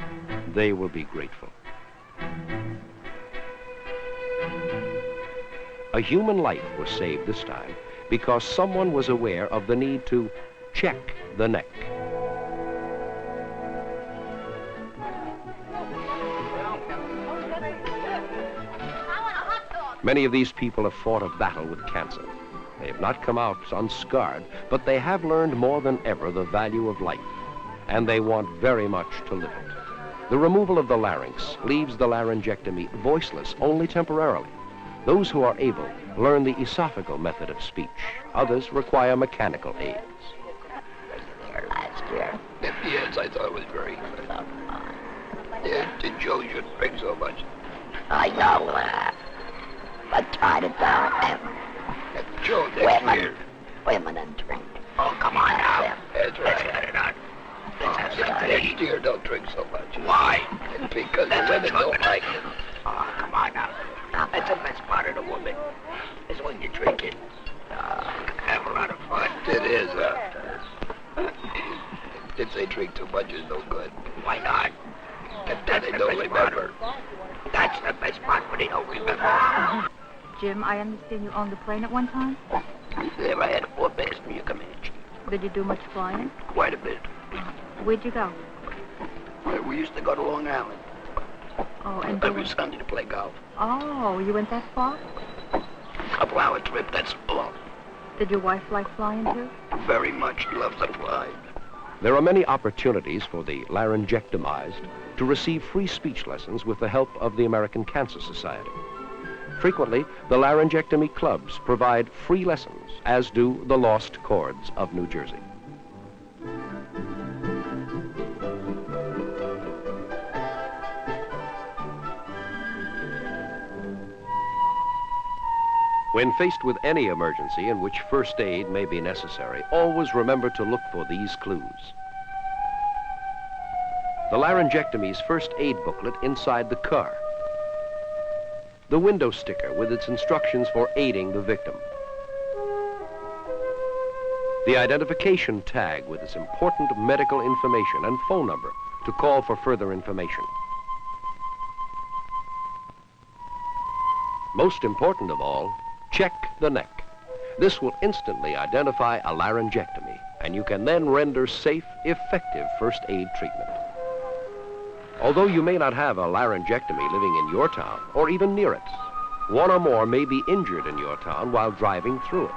They will be grateful. A human life was saved this time because someone was aware of the need to check the neck. Many of these people have fought a battle with cancer. They have not come out unscarred, but they have learned more than ever the value of life, and they want very much to live it. The removal of the larynx leaves the laryngectomy voiceless only temporarily. Those who are able learn the esophageal method of speech. Others require mechanical aids. Last year. Yes, I thought it was very good. Did Joe should drink so much? I know, but try to tell him. Joe, women and drink. Oh, come on now. That's right. Next year, don't drink so much. Why? Because the women don't like it. Oh, come on now. That's the best part of the woman, is when you drink it. Have a lot of fun. It is, If they drink too much, it's no good. Why not? Then they don't remember. That's the best part when they don't remember. Jim, I understand you owned a plane at one time? There I had a 4-passenger you can manage. Did you do much flying? Quite a bit. Where'd you go? We used to go to Long Island. Oh, and every Sunday to play golf. Oh, you went that far? Couple-hour trip, that's long. Did your wife like flying too? Very much. She loves to fly. There are many opportunities for the laryngectomized to receive free speech lessons with the help of the American Cancer Society. Frequently, the laryngectomy clubs provide free lessons, as do the Lost Chords of New Jersey. When faced with any emergency in which first aid may be necessary, always remember to look for these clues. The laryngectomy's first aid booklet inside the car. The window sticker with its instructions for aiding the victim. The identification tag with its important medical information and phone number to call for further information. Most important of all, check the neck. This will instantly identify a laryngectomy, and you can then render safe, effective first aid treatment. Although you may not have a laryngectomy living in your town or even near it, one or more may be injured in your town while driving through it.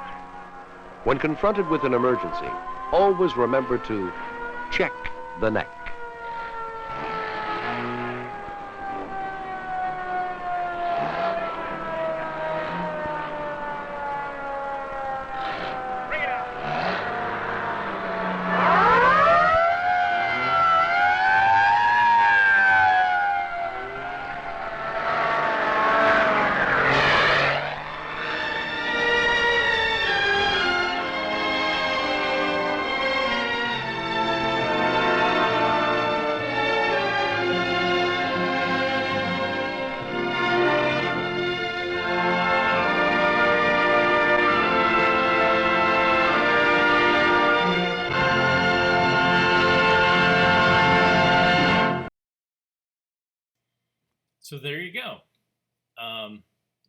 When confronted with an emergency, always remember to check the neck. So there you go.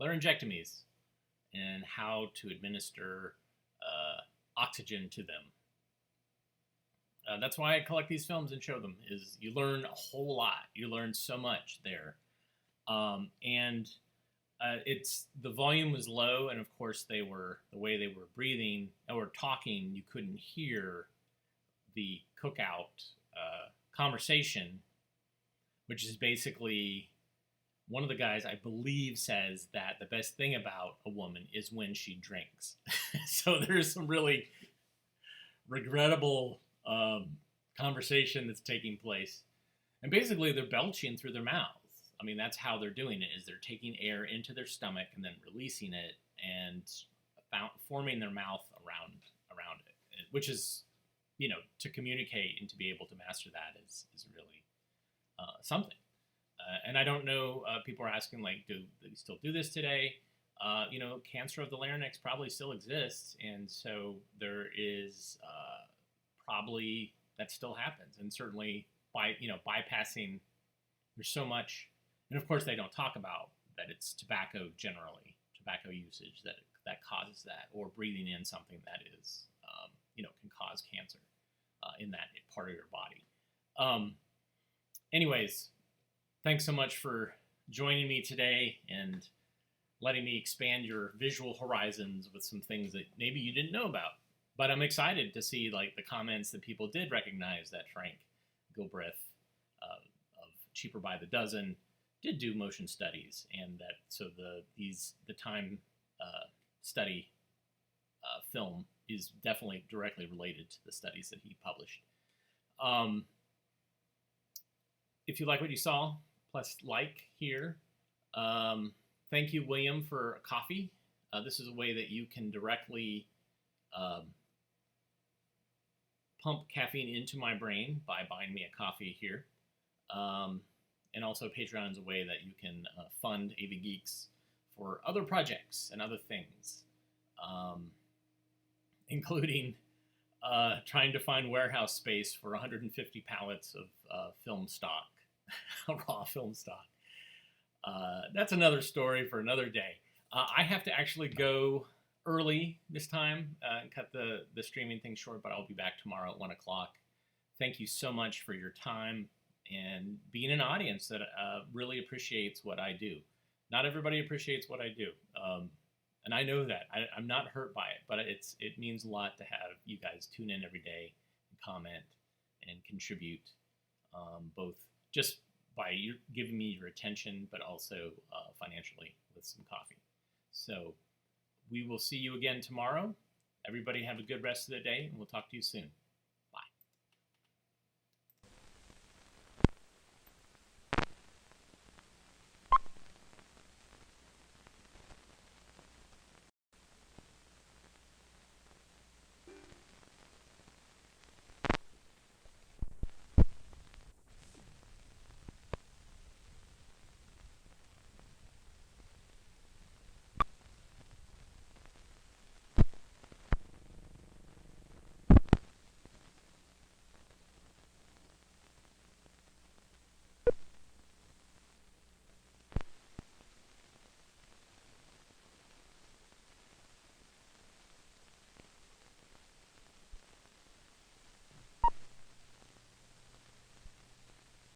Laryngectomies and how to administer oxygen to them. That's why I collect these films and show them, is you learn a whole lot. You learn so much there. It's the volume was low, and of course the way they were breathing or talking, you couldn't hear the cookout conversation, which is basically one of the guys, I believe, says that the best thing about a woman is when she drinks. So there's some really regrettable conversation that's taking place. And basically they're belching through their mouths. I mean, that's how they're doing it, is they're taking air into their stomach and then releasing it and forming their mouth around it, which is, to communicate and to be able to master that is really something. And I don't know, people are asking, like, do they still do this today? Cancer of the larynx probably still exists, and so there is probably that still happens, and certainly by bypassing, there's so much, and of course they don't talk about that it's tobacco usage that causes that, or breathing in something that is can cause cancer in that part of your body. Anyways, thanks so much for joining me today and letting me expand your visual horizons with some things that maybe you didn't know about. But I'm excited to see the comments that people did recognize that Frank Gilbreth of Cheaper by the Dozen did do motion studies, and that the time study film is definitely directly related to the studies that he published. If you like what you saw, plus like here. Thank you, William, for a coffee. This is a way that you can directly pump caffeine into my brain by buying me a coffee here. And also Patreon is a way that you can fund AV Geeks for other projects and other things, including trying to find warehouse space for 150 pallets of film stock, raw film stock. That's another story for another day. I have to actually go early this time and cut the streaming thing short, but I'll be back tomorrow at 1 o'clock. Thank you so much for your time and being an audience that really appreciates what I do. Not everybody appreciates what I do. And I know that. I'm not hurt by it, but it means a lot to have you guys tune in every day and comment and contribute, both just by giving me your attention, but also financially with some coffee. So we will see you again tomorrow. Everybody have a good rest of the day, and we'll talk to you soon.